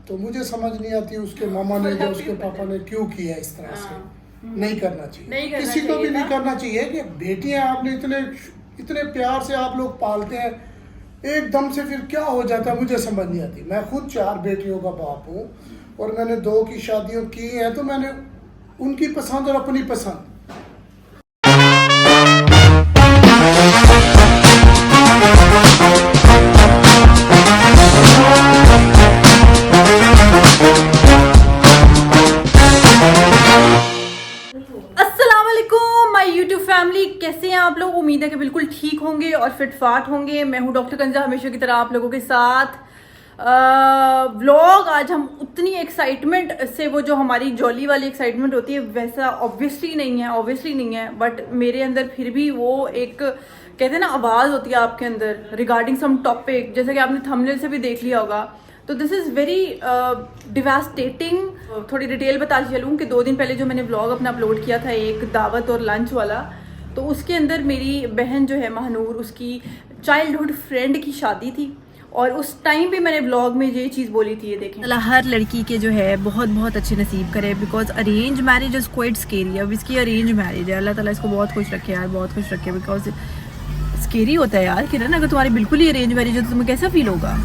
तो मुझे समझ नहीं आती उसके मामा ने या उसके पापा ने क्यों किया इस तरह से। नहीं करना चाहिए, किसी को भी नहीं करना चाहिए कि बेटियां आपने इतने इतने प्यार से आप लोग पालते हैं, एकदम से फिर क्या हो जाता है मुझे समझ नहीं आती। मैं खुद 4 बेटियों का बाप हूँ और मैंने 2 की शादियाँ की हैं, तो मैंने उनकी पसंद और अपनी पसंद। कैसे हैं आप लोग? उम्मीद है कि बिल्कुल ठीक होंगे और फिटफाट होंगे। मैं हूं डॉक्टर कंजा, हमेशा की तरह आप लोगों के साथ। व्लॉग आज हम उतनी एक्साइटमेंट से, वो जो हमारी जॉली वाली एक्साइटमेंट होती है वैसा ऑब्वियसली नहीं है, बट मेरे अंदर फिर भी वो एक कहते हैं ना आवाज़ होती है आपके अंदर रिगार्डिंग सम टॉपिक, जैसे कि आपने थंबनेल से भी देख लिया होगा। तो दिस इज़ वेरी डिवास्टेटिंग। थोड़ी डिटेल बता चलूँ कि 2 दिन पहले जो मैंने व्लॉग अपना अपलोड किया था एक दावत और लंच वाला, तो उसके अंदर मेरी बहन जो है महानूर, उसकी चाइल्डहुड फ्रेंड की शादी थी और उस टाइम पे मैंने व्लॉग में ये चीज़ बोली थी। ये देखें, अल्लाह हर लड़की के जो है बहुत बहुत अच्छे नसीब करे, because arrange marriage is quite scary. अब इसकी अरेंज मैरिज है, अल्लाह ताला इसको बहुत खुश रखे यार, बहुत खुश रखे, बिकॉज स्केरी होता है यार किरण। अगर तुम्हारी बिल्कुल ही अरेंज मैरिज है तो तुम्हें कैसा फील होगा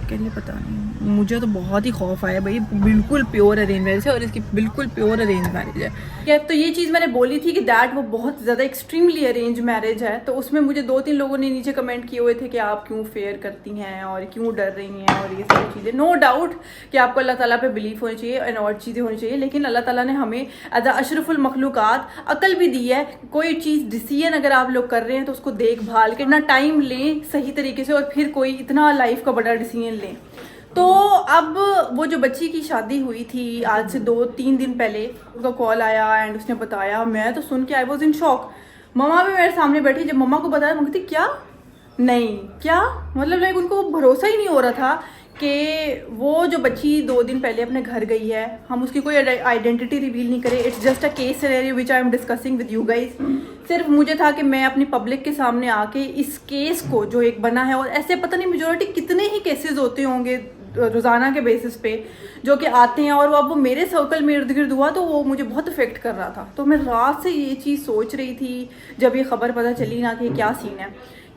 किरण? पता नहीं, मुझे तो बहुत ही खौफ आया भाई। बिल्कुल प्योर अरेंज मैरिज है और इसकी बिल्कुल प्योर अरेंज मैरिज है। तो ये चीज़ मैंने बोली थी कि दैट वो बहुत ज़्यादा एक्सट्रीमली अरेंज मैरिज है। तो उसमें मुझे 2-3 लोगों ने नीचे कमेंट किए हुए थे कि आप क्यों फेयर करती हैं और क्यों डर रही हैं और ये सारी चीज़ें। नो डाउट कि आपको अल्लाह ताला पे बिलीफ होनी चाहिए एंड और चीज़ें होनी चाहिए, लेकिन अल्लाह ताला ने हमें एज अ अशरफुल मखलूक़ात अकल भी दी है। कोई चीज़ डिसीजन अगर आप लोग कर रहे हैं तो उसको देखभाल के ना टाइम लें सही तरीके से, और फिर कोई इतना लाइफ का बड़ा डिसीजन लें। तो अब वो जो बच्ची की शादी हुई थी आज से 2-3 दिन पहले, उसका कॉल आया एंड उसने बताया। मैं तो सुन के आई वॉज इन शॉक। मम्मा भी मेरे सामने बैठी, जब मम्मा को बताया मम्मी क्या नहीं क्या मतलब लाइक उनको भरोसा ही नहीं हो रहा था कि वो जो बच्ची 2 दिन पहले अपने घर गई है, हम उसकी कोई आइडेंटिटी रिवील नहीं करें। It's just a case scenario which I am discussing with you guys. सिर्फ मुझे था कि मैं अपनी पब्लिक के सामने आके इस केस को जो एक बना है, और ऐसे पता नहीं मेजोरिटी कितने ही केसेस होते होंगे रोज़ाना के बेसिस पे जो कि आते हैं, और अब वो मेरे सर्कल में इर्द गिर्द हुआ तो वो मुझे बहुत इफेक्ट कर रहा था। तो मैं रात से ये चीज़ सोच रही थी जब ये खबर पता चली ना कि क्या सीन है,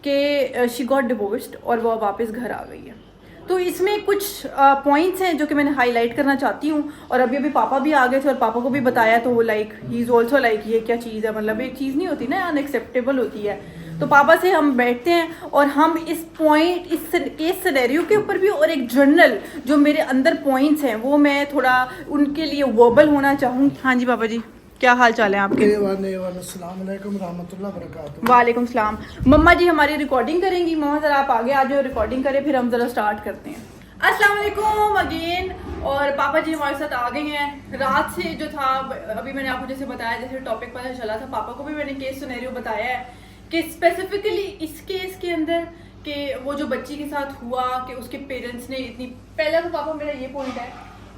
कि शी गॉट डिवोर्स्ड और वो वापस घर आ गई है। तो इसमें कुछ पॉइंट्स हैं जो कि मैंने हाईलाइट करना चाहती हूँ। और अभी पापा भी आ गए थे और पापा को भी बताया, तो वो like he is also like ये क्या चीज़ है, मतलब एक चीज़ नहीं होती ना, अनएक्सेप्टेबल होती है। तो पापा से हम बैठते हैं और हम इस पॉइंट, इस केस सिनेरियो के ऊपर भी, और एक जर्नल जो मेरे अंदर पॉइंट्स हैं वो मैं थोड़ा उनके लिए वर्बल होना चाहूँगी। हाँ जी पापा जी, क्या हाल चाल है आपके? वालेकुम सलाम। मम्मा जी हमारी रिकॉर्डिंग करेंगी। मम्मा जरा आप आगे आ जाओ, रिकॉर्डिंग करें, फिर हम जरा स्टार्ट करते हैं। अस्सलाम वालेकुम अगेन। और पापा जी हमारे साथ आ गए हैं। रात से जो था, अभी मैंने आपको जैसे बताया, जैसे टॉपिक पता चला था, पापा को भी मैंने केस सिनेरियो बताया है कि स्पेसिफिकली इस केस के अंदर कि वो जो बच्ची के साथ हुआ कि उसके पेरेंट्स ने इतनी, पहला तो पापा मेरा ये पॉइंट है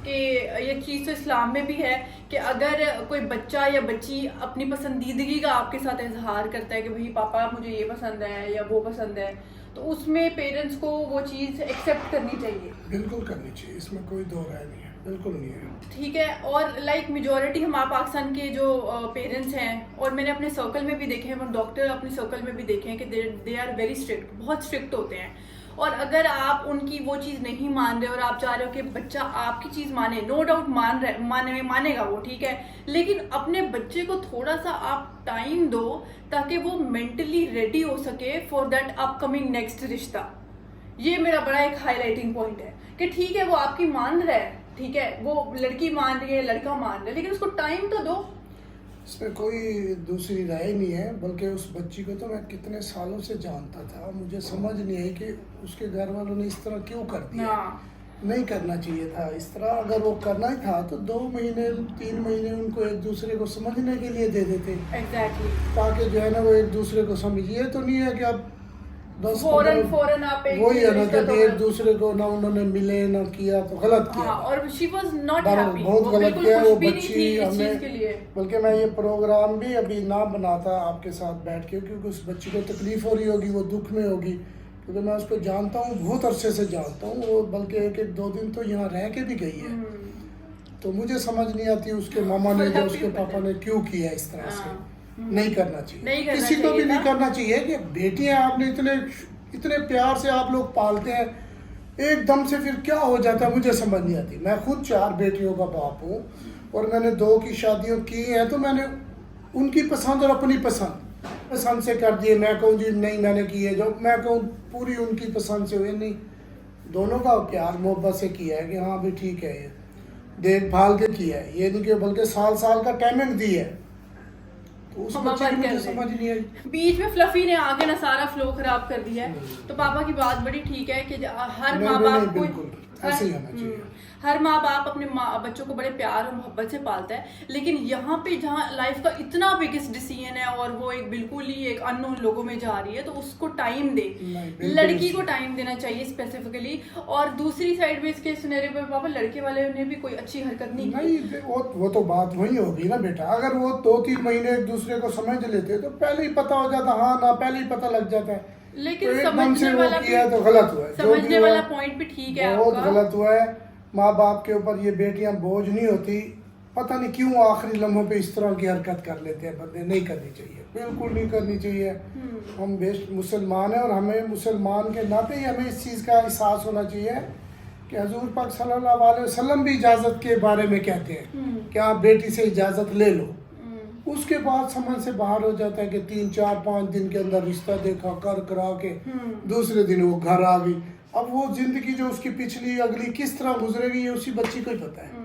कि ये चीज़ तो इस्लाम में भी है कि अगर कोई बच्चा या बच्ची अपनी पसंदीदगी का आपके साथ इजहार करता है कि भाई पापा मुझे ये पसंद है या वो पसंद है, तो उसमें पेरेंट्स को वो चीज़ एक्सेप्ट करनी चाहिए। बिल्कुल करनी चाहिए, इसमें कोई दो राय नहीं है, बिल्कुल नहीं है। ठीक है। और लाइक मेजॉरिटी हमारे पाकिस्तान के जो पेरेंट्स हैं, और मैंने अपने सर्कल में भी देखे हैं, डॉक्टर अपने सर्कल में भी देखे हैं कि दे आर वेरी स्ट्रिक्ट, बहुत स्ट्रिक्ट होते हैं। और अगर आप उनकी वो चीज़ नहीं मान रहे और आप चाह रहे हो कि बच्चा आपकी चीज़ माने, नो डाउट मानेगा वो, ठीक है, लेकिन अपने बच्चे को थोड़ा सा आप टाइम दो ताकि वो मेंटली रेडी हो सके फॉर दैट अपकमिंग नेक्स्ट रिश्ता। ये मेरा बड़ा एक हाईलाइटिंग पॉइंट है कि ठीक है वो आपकी मान रहा है, ठीक है, वो लड़की मान रही है, लड़का मान रहा है, लेकिन उसको टाइम तो दो। इसमें कोई दूसरी राय नहीं है, बल्कि उस बच्ची को तो मैं कितने सालों से जानता था, मुझे समझ नहीं आई कि उसके घर वालों ने इस तरह क्यों कर दिया। नहीं करना चाहिए था इस तरह। अगर वो करना ही था तो 2 महीने 3 महीने उनको एक दूसरे को समझने के लिए दे देते। एग्जैक्टली। ताकि जो है ना वो एक दूसरे को समझिए। तो नहीं है कि अब फौरन आप वही है ना कि एक दूसरे को ना उन्होंने मिले ना किया, तो गलत किया। और शी वाज नॉट हैप्पी, बहुत गलत किया वो बच्ची। हमने बल्कि मैं ये प्रोग्राम भी अभी ना बनाता आपके साथ बैठ के, क्योंकि उस बच्ची को तकलीफ हो रही होगी, वो दुख में होगी क्योंकि मैं उसको जानता हूँ, बहुत अरसे से जानता हूँ, वो बल्कि एक एक 2 दिन तो यहाँ रह के भी गई है। तो मुझे समझ नहीं आती उसके मामा ने या उसके पापा ने क्यों किया इस तरह से। नहीं करना चाहिए, किसी को भी नहीं करना चाहिए कि बेटियां आपने इतने प्यार से आप लोग पालते हैं, एकदम से फिर क्या हो जाता है मुझे समझ नहीं आती। मैं खुद 4 बेटियों का बाप हूँ और मैंने 2 की शादियाँ की हैं, तो मैंने उनकी पसंद और अपनी पसंद से कर दिए। मैं कहूँ जी नहीं मैंने की है, जो मैं कहूँ पूरी उनकी पसंद से हुई नहीं, दोनों का प्यार मोहब्बत से किया है कि हाँ भी ठीक है, ये देखभाल के किया है, ये नहीं कि बल्कि साल का टाइमिंग दी है। तो उस बच्चे की मुझे समझ नहीं आई। बीच में फ्लफी ने आके ना सारा फ्लो खराब कर दिया है। तो पापा की बात बड़ी ठीक है कि हर माँ बाप को ऐसे ही होना चाहिए। हर माँ बाप अपने बच्चों को बड़े प्यार और मोहब्बत से पालता है, लेकिन यहाँ पे जहाँ लाइफ का इतना बिगेस्ट डिसीजन है और वो एक बिल्कुल ही एक अननोन लोगों में जा रही है, तो उसको टाइम दे, लड़की को टाइम देना चाहिए स्पेसिफिकली। और दूसरी साइड में इसके सिनेरियो पे पापा लड़के वाले ने भी कोई अच्छी हरकत नहीं की। वो तो बात वही होगी ना बेटा, अगर वो 2-3 महीने एक दूसरे को समझ लेते तो पहले ही पता हो जाता, हाँ ना पहले ही पता लग जाता है। लेकिन तो समझने वाला किया तो गलत हुआ है, समझने वाला पॉइंट भी ठीक है, बहुत गलत हुआ है। माँ बाप के ऊपर ये बेटियां बोझ नहीं होती, पता नहीं क्यों आखिरी लम्हों पे इस तरह की हरकत कर लेते हैं बंदे। नहीं करनी चाहिए, बिल्कुल नहीं करनी चाहिए। हम बेस्ट मुसलमान हैं और हमें मुसलमान के नाते ही हमें इस चीज़ का एहसास होना चाहिए कि हजूर पाक सल्लल्लाहु अलैहि वसल्लम भी इजाज़त के बारे में कहते हैं कि आप बेटी से इजाज़त ले लो। उसके बाद समझ से बाहर हो जाता है कि 3-4-5 दिन के अंदर रिश्ता देखा, कर करा के दूसरे दिन वो घर आ गई। अब वो जिंदगी जो उसकी पिछली अगली किस तरह गुजरेगी ये उसी बच्ची को ही पता है।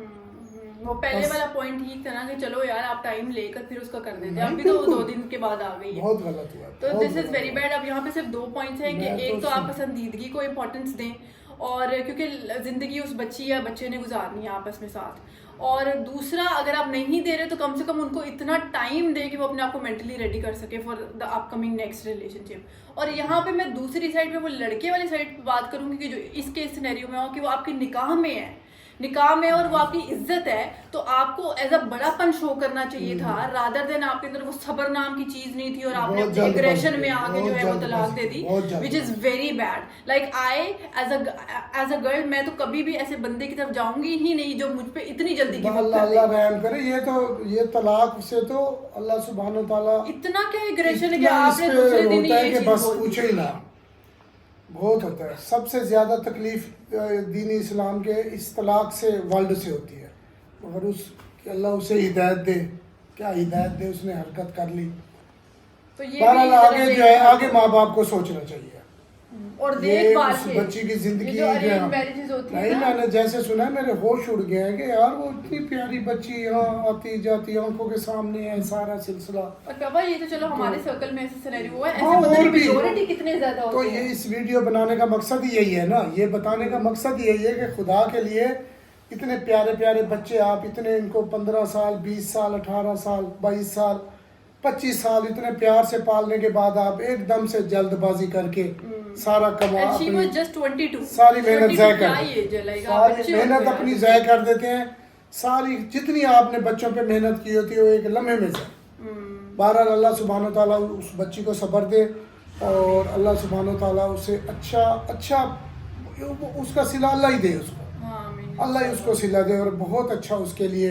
वो पहले वाला पॉइंट ठीक था ना कि चलो यार आप टाइम लेकर फिर उसका कर देते हैं, अभी तो 2 दिन के बाद आ गई है। बहुत गलत हुआ, तो दिस इज वेरी बैड। अब यहाँ पे सिर्फ 2 पॉइंट्स हैं कि एक तो आप पसंदीदगी को इम्पोर्टेंस दें, और क्योंकि जिंदगी उस बच्ची या बच्चे ने गुजारनी है आपस में साथ, और दूसरा अगर आप नहीं दे रहे तो कम से कम उनको इतना टाइम दे कि वो अपने आप को मेंटली रेडी कर सके for the upcoming next relationship. और यहाँ पे मैं दूसरी साइड पे वो लड़के वाली साइड पे बात करूंगी कि जो इसके सिनेरियो में हो कि वो आपके निकाह में है, और वो आपकी इज्जत है, तो आपको एज अ बड़ापन शो करना चाहिए था, रादर देन आपके अंदर वो सब्र नाम की चीज नहीं थी और आपने एग्रेशन में आके जो है वो तलाक दे दी, which is very bad. Like I as a girl मैं तो कभी भी ऐसे बंदे की तरफ जाऊंगी ही नहीं जो मुझ पे इतनी जल्दी अल्लाह रहम करे। ये तलाक से तो अल्लाह सुब्हानो तआला इतना क्या एग्रेशन है कि आपने दूसरे दिन ही ये चीज बस पूछो ही ना, बहुत होता है। सबसे ज़्यादा तकलीफ दीन इस्लाम के इस तलाक से वर्ल्ड से होती है, मगर अल्लाह उसे हिदायत दे, क्या हिदायत दे, उसने हरकत कर ली। तो ये बहरहाल आगे जो है आगे माँ बाप को सोचना चाहिए और देखभाल उस बच्ची की जिंदगी जो अरेंज मैरिजेस होती है। नहीं मैंने जैसे सुना है मेरे होश उड़ गए हैं कि यार वो इतनी प्यारी बच्ची यहाँ आती जाती आंखों के सामने है सारा सिलसिला। और बाबा ये तो चलो हमारे सर्कल में ऐसे सिनेरियो हुआ है, ऐसे पता नहीं मेजॉरिटी कितने ज्यादा होते हैं। तो ये इस वीडियो बनाने का मकसद ही यही है ना, ये बताने का मकसद यही है कि खुदा के लिए इतने प्यारे प्यारे बच्चे आप इतने इनको 15 साल 20 साल 18 साल 22 साल 25 साल इतने प्यार से पालने के बाद आप एकदम से जल्दबाजी करके सारा कमा सारी मेहनत ज़ाय कर देते हैं। सारी जितनी आपने बच्चों पे मेहनत की होती है वो एक लम्हे में से। बहरहाल अल्लाह सुब्हानो तआला उस बच्ची को सब्र दे और अल्लाह सुब्हानो तआला उसे अच्छा उसका सिला अल्लाह ही दे उसको, अल्लाह ही उसको सिला दे और बहुत अच्छा उसके लिए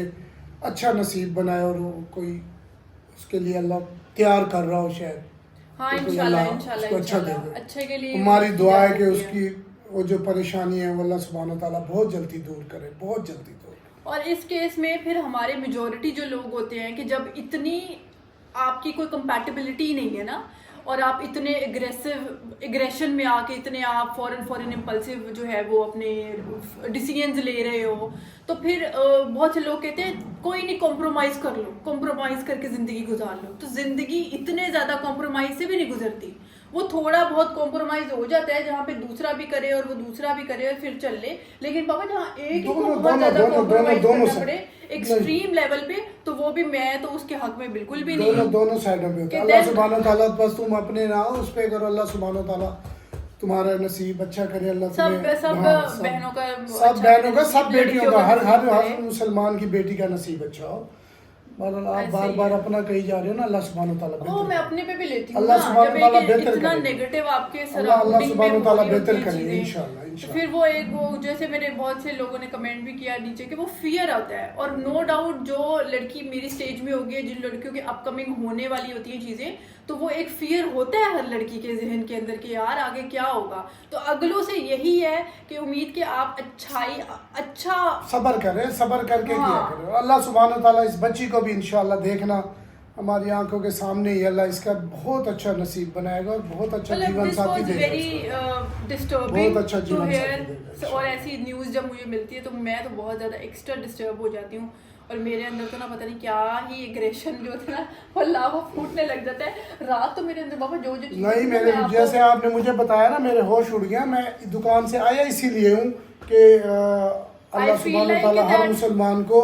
अच्छा नसीब बनाए और वो कोई उसके लिए अल्लाह तैयार कर रहा हो शायद। हाँ इंशाल्लाह अच्छा दे अच्छे के लिए हमारी दुआ है कि उसकी वो जो परेशानी है वो अल्लाह सुब्हानो तआला बहुत जल्दी दूर करे, बहुत जल्दी दूर। और इस केस में फिर हमारे मेजॉरिटी जो लोग होते हैं कि जब इतनी आपकी कोई कंपैटिबिलिटी नहीं है ना और आप इतने एग्रेशन में आके इतने आप फॉरन इम्पल्सिव जो है वो अपने डिसीजंस ले रहे हो, तो फिर बहुत से लोग कहते हैं कोई नहीं कॉम्प्रोमाइज़ कर लो, कॉम्प्रोमाइज़ करके ज़िंदगी गुजार लो। तो ज़िंदगी इतने ज़्यादा कॉम्प्रोमाइज़ से भी नहीं गुजरती, वो थोड़ा बहुत कॉम्प्रोमाइज़ हो जाता है जहाँ पे दूसरा भी करे और वो दूसरा भी करे और फिर चल ले। लेकिन पापा जहाँ एक ही को बहुत ज़्यादा कॉम्प्रोमाइज़ करना पड़े एक्सट्रीम लेवल पे, तो वो भी मैं तो उसके हक में बिल्कुल भी नहीं। दोनों साइडों पे होता है। अल्लाह सुब्हानो तआला बस तुम अपने ना उस पे करो, अल्लाह सुब्हानो तआला तुम्हारा नसीब अच्छा करे। अल्लाह सब बहनों का सब बेटियों का हर मुसलमान की बेटी का नसीब अच्छा हो। बहरहाल आप बार बार अपना कही जा रहे हो ना, अल्लाह सुब्हान व तआला ओ मैं अपने पे भी लेती हूँ अल्लाह ना, सुब्हान व तआला जब बेहतर इतना करेगा। नेगेटिव आपके अल्लाह सराउंडिंग सुब्हान व में तआला हो रही बेहतर होती है करेंगे चीजें, इंशाल्लाह तो इंशाल्लाह। फिर वो एक वो जैसे मेरे बहुत से लोगों ने कमेंट भी किया नीचे कि वो फियर आता है, और नो डाउट जो लड़की मेरी स्टेज में होगी, जिन लड़कियों की अपकमिंग होने वाली होती है चीजें, तो वो एक फियर होता है हर लड़की के जहन के अंदर कि यार आगे क्या होगा। तो अगलों से यही है कि उम्मीद कि आप अच्छा सब्र करें, सब्र करके हाँ। किया करें। अल्लाह सुब्हान व तआला इस बच्ची को भी इंशाल्लाह देखना हमारी आंखों के सामने ही अल्लाह इसका बहुत अच्छा नसीब बनाएगा और बहुत अच्छा जीवन साथी देगा वेरी इसको। डिस्टर्बिंग बहुत अच्छा टू जीवन हेयर। साथी देगा और ऐसी न्यूज़ जब मुझे मिलती है तो मैं तो बहुत ज़्यादा एक्स्ट्रा डिस्टर्ब हो जाती हूँ, और मेरे अंदर तो ना पता नहीं क्या ही एग्रेशन जो होता है ना वो लावा फूटने लग जाता है। रात तो मेरे अंदर बाबा जो जो चीज़ें नहीं, थी, मेरे मैं आपको- जैसे आपने मुझे बताया ना, मेरे होश उड़ गया। मैं दुकान से आया इसीलिए हूँ कि अल्लाह feel सुब्हान व like तआला हर that- मुसलमान को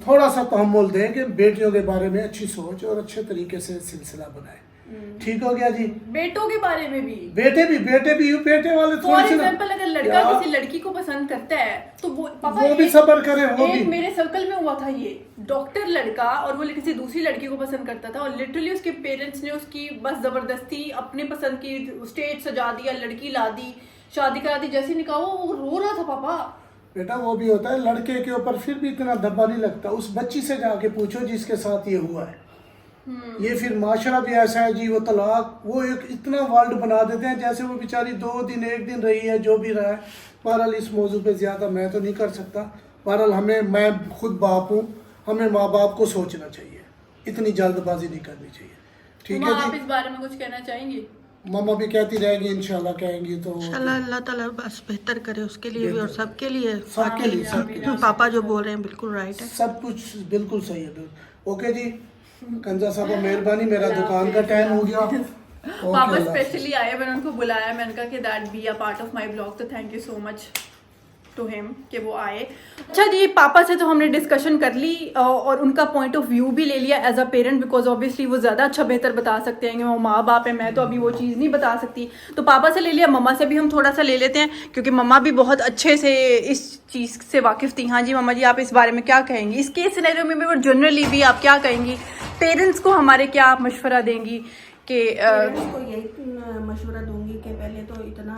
थोड़ा सा तहम्मुल दें कि बेटियों के बारे में अच्छी सोच और अच्छे तरीके से सिलसिला बनाए। ठीक हो गया जी। बेटों के बारे में भी, बेटे भी बेटे वाले फॉर थोड़े से ना, एग्जाम्पल अगर लड़का यार, किसी लड़की को पसंद करता है तो वो पापा वो भी एक- सब्र करे। वो एक भी मेरे सर्कल में हुआ था, ये डॉक्टर लड़का, और वो किसी दूसरी लड़की को पसंद करता था, और लिटरली उसके पेरेंट्स ने उसकी बस जबरदस्ती अपने पसंद की स्टेज सजा दिया, लड़की ला दी, शादी करा दी, जैसे निकाह वो रो रहा था पापा। बेटा वो भी होता है, लड़के के ऊपर फिर भी इतना दबा नहीं लगता। उस बच्ची से जाके पूछो जिसके साथ ये हुआ है। ये फिर माशरा भी ऐसा है जी, वो तलाक वो एक इतना वर्ल्ड बना देते हैं जैसे वो बेचारी 2 दिन 1 दिन रही है, जो भी रहा है। बहरहाल इस मौजू पे ज़्यादा मैं तो नहीं कर सकता। बहरहाल मैं खुद बाप हूँ, हमें माँ बाप को सोचना चाहिए, इतनी जल्दबाजी नहीं करनी चाहिए। ठीक माँ, है आप जी। इस बारे में कुछ कहना चाहेंगी? मम्मा भी कहती रहेगी, इंशाल्लाह कहेंगी तो इंशाल्लाह अल्लाह ताला बस बेहतर करे उसके लिए भी और सबके लिए। सबके लिए, सबके लिए। पापा जो बोल रहे हैं बिल्कुल राइट है। सब कुछ बिल्कुल सही है। ओके जी, कंजा साहब मेहरबानी, मेरा दुकान का टाइम हो गया। पापा ओके, स्पेशली आए, मैंने उनको बुलाया, मैंने कहा कि that be a part of my blog, तो thank you so much to him कि वो आए। अच्छा जी, पापा से तो हमने डिस्कशन कर ली और उनका पॉइंट ऑफ व्यू भी ले लिया as a parent, because obviously वो ज़्यादा अच्छा बेहतर बता सकते हैं कि वो माँ बाप है, मैं तो अभी वो चीज़ नहीं बता सकती। तो पापा से ले लिया, मम्मा से भी हम थोड़ा सा ले लेते हैं क्योंकि मम्मा भी बहुत अच्छे से इस चीज़ से वाकिफ़ थी। हाँ जी मम्मा जी, आप इस बारे में क्या कहेंगी? इस केस सिनेरियो में भी और जनरली भी आप क्या कहेंगी? पेरेंट्स को हमारे क्या आप मशवरा देंगी कि पेरेंट्स को यही मशवरा दूंगी कि पहले तो इतना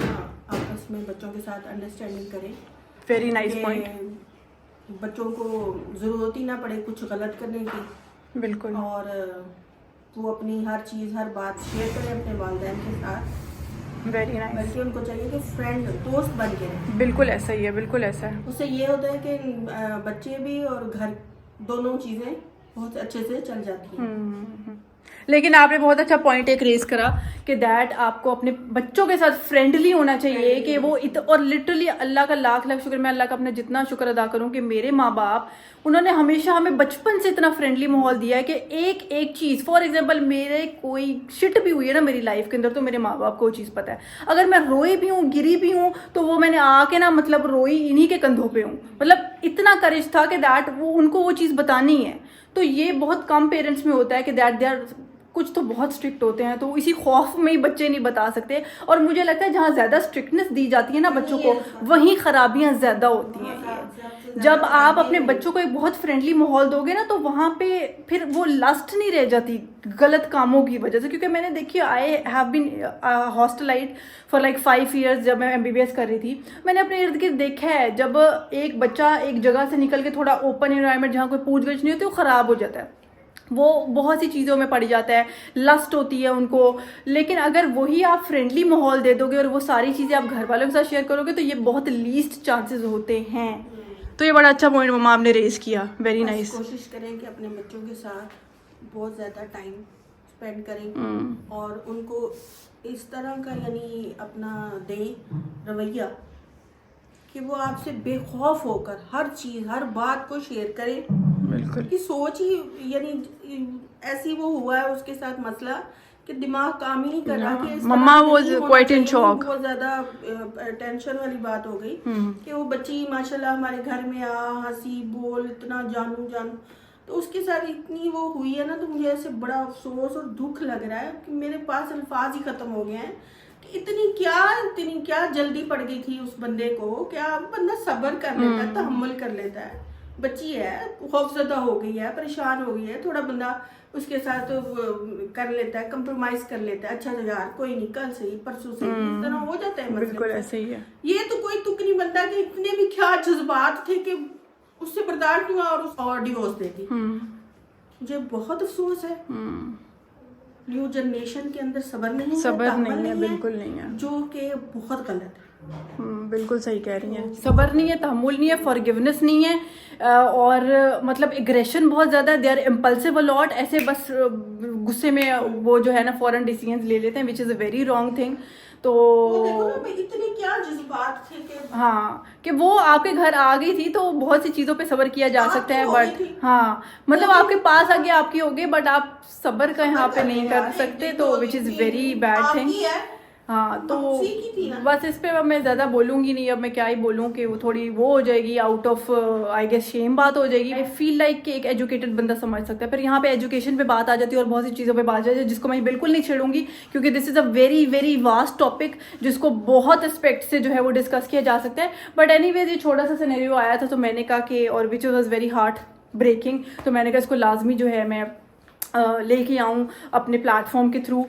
आपस में बच्चों के साथ अंडरस्टैंडिंग करें, वेरी नाइस पॉइंट। बच्चों को ज़रूरत ही ना पड़े कुछ गलत करने की, बिल्कुल, और वो अपनी हर चीज़ हर बात शेयर करें अपने वालिदैन के साथ। Very nice. बल्कि उनको चाहिए कि फ्रेंड दोस्त बन के रहें। बिल्कुल ऐसा ही है, बिल्कुल ऐसा है। उससे ये होता है कि बच्चे भी और घर दोनों चीज़ें बहुत अच्छे से चल जाती हैं। लेकिन आपने बहुत अच्छा पॉइंट एक रेज करा कि दैट आपको अपने बच्चों के साथ फ्रेंडली होना चाहिए कि वो और लिटरली अल्लाह का लाख लाख शुक्र, मैं अल्लाह का अपना जितना शुक्र अदा करूं कि मेरे माँ बाप उन्होंने हमेशा हमें बचपन से इतना फ्रेंडली माहौल दिया है कि एक एक चीज़, फॉर एग्जांपल मेरे कोई शिट भी हुई है ना मेरी लाइफ के अंदर, तो मेरे माँ बाप को वो चीज़ पता है। अगर मैं रोई भी हूँ, गिरी भी हूँ, तो वो मैंने आके ना मतलब रोई इन्हीं के कंधों पे हूँ। मतलब इतना करेज था कि दैट वो उनको वो चीज़ बतानी है। तो ये बहुत कम पेरेंट्स में होता है कि दैट दे आर, कुछ तो बहुत स्ट्रिक्ट होते हैं, तो इसी खौफ में ही बच्चे नहीं बता सकते। और मुझे लगता है जहाँ ज़्यादा स्ट्रिक्टनेस दी जाती है ना बच्चों को, वहीं खराबियाँ ज़्यादा होती हैं। जब आप अपने बच्चों को एक बहुत फ्रेंडली माहौल दोगे ना, तो वहाँ पे फिर वो लस्ट नहीं रह जाती गलत कामों की वजह से। क्योंकि मैंने देखी, I have been hospitalised for like 5 years। जब मैं MBBS कर रही थी, मैंने अपने इर्द गिर्द देखा है जब एक बच्चा एक जगह से निकल के थोड़ा ओपन एनवायरनमेंट जहाँ कोई पूछ गछ नहीं होती, वो ख़राब हो जाता है, वो बहुत सी चीज़ों में पड़ जाता है, लस्ट होती है उनको। लेकिन अगर वही आप फ्रेंडली माहौल दे दोगे और वो सारी चीज़ें आप घर वालों के साथ शेयर करोगे, तो ये बहुत लीस्ट चांसेस होते हैं। तो ये बड़ा अच्छा पॉइंट मम्मा आपने रेज किया, वेरी नाइस। कोशिश करें कि अपने बच्चों के साथ बहुत ज़्यादा टाइम स्पेंड करें और उनको इस तरह का यानी अपना दें रवैया कि वो आपसे बेखौफ होकर हर चीज़ हर बात को शेयर करें। बिल्कुल, कि सोच ही यानी ऐसी वो हुआ है उसके साथ मसला कि दिमाग काम ही नहीं कर रहा कि इस तरह मम्मा नहीं वाज होना क्वाइट इन चाहिए। शॉक। बहुत ज़्यादा टेंशन वाली बात हो गई कि वो बच्ची माशाल्लाह हमारे घर में हंसी बोल इतना जानू, तो उसके साथ इतनी वो हुई है ना, तो मुझे ऐसे बड़ा अफसोस और दुख लग रहा है कि मेरे पास अल्फाज ही ख़त्म हो गए हैं कि इतनी क्या जल्दी पड़ गई थी उस बंदे को। क्या बंदा सब्र कर लेता है, तहम्मुल कर लेता है, बच्ची है, खौफजदा हो गई है, परेशान हो गई है, थोड़ा बंदा उसके साथ कर लेता है, कंप्रोमाइज कर लेता है, अच्छा तो यार कोई नहीं, कल सही परसों सही, इस तरह हो जाता है। बिल्कुल ऐसे ही है। ये तो कोई तुक नहीं बनता कि इतने भी क्या जज्बात थे कि उससे बर्दाश्त हुआ और उस और डिवोर्स दे दी। मुझे बहुत अफसोस है, न्यू जनरेशन के अंदर सब्र नहीं है, बिल्कुल नहीं है, जो कि बहुत गलत है। बिल्कुल सही कह रही हैं। सब्र नहीं है, तहम्मुल नहीं है, फॉरगिवनेस नहीं है, और मतलब एग्रेशन बहुत ज़्यादा है, they are impulsive a lot, ऐसे बस गुस्से में वो जो है ना फॉरन डिसीजंस ले लेते हैं, which is a very wrong thing. तो देखो ना इतने क्या जज्बात थे कि हाँ, कि वो आपके घर आ गई थी तो बहुत सी चीज़ों पे सब्र किया जा सकता है, बट हाँ मतलब आपके पास आ गया, आपकी हो गई, बट आप सब्र का यहाँ पे नहीं कर सकते, तो which is very bad thing. हाँ, तो बस इस पे अब मैं ज़्यादा बोलूँगी नहीं, अब मैं क्या ही बोलूँ कि वो थोड़ी वो हो जाएगी, out of I guess shame बात हो जाएगी। आई फील लाइक कि एक एजुकेटेड बंदा समझ सकता है, पर यहाँ पे एजुकेशन पे बात आ जाती है और बहुत सी चीज़ों पे बात आ जाती है, जिसको मैं बिल्कुल नहीं छेड़ूंगी, क्योंकि this is a very very vast topic, जिसको बहुत एस्पेक्ट से जो है वो डिस्कस किया जा सकता है। बट एनीवेज, ये छोटा सा सिनेरियो आया था, तो मैंने कहा कि, और which was very heart breaking, तो मैंने कहा इसको लाजमी जो है मैं लेके आऊँ अपने प्लेटफॉर्म के थ्रू।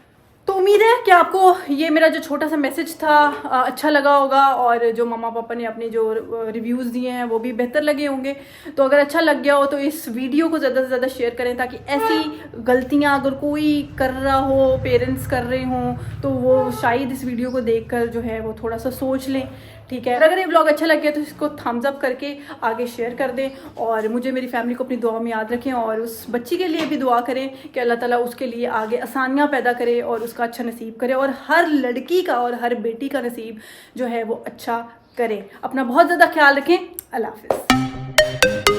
तो उम्मीद है कि आपको ये मेरा जो छोटा सा मैसेज था अच्छा लगा होगा, और जो मम्मा पापा ने अपने जो रिव्यूज़ दिए हैं वो भी बेहतर लगे होंगे। तो अगर अच्छा लग गया हो तो इस वीडियो को ज़्यादा से ज़्यादा शेयर करें, ताकि ऐसी गलतियां अगर कोई कर रहा हो, पेरेंट्स कर रहे हों, तो वो शायद इस वीडियो को देखकर जो है वो थोड़ा सा सोच लें, ठीक है। अगर ये व्लॉग अच्छा लग गया तो इसको थम्स अप करके आगे शेयर कर दें, और मुझे, मेरी फैमिली को अपनी दुआ में याद रखें, और उस बच्ची के लिए भी दुआ करें कि अल्लाह ताला उसके लिए आगे आसानियाँ पैदा करे और उसका अच्छा नसीब करे, और हर लड़की का और हर बेटी का नसीब जो है वो अच्छा करे। अपना बहुत ज़्यादा ख्याल रखें। अल्लाह हाफ़िज़।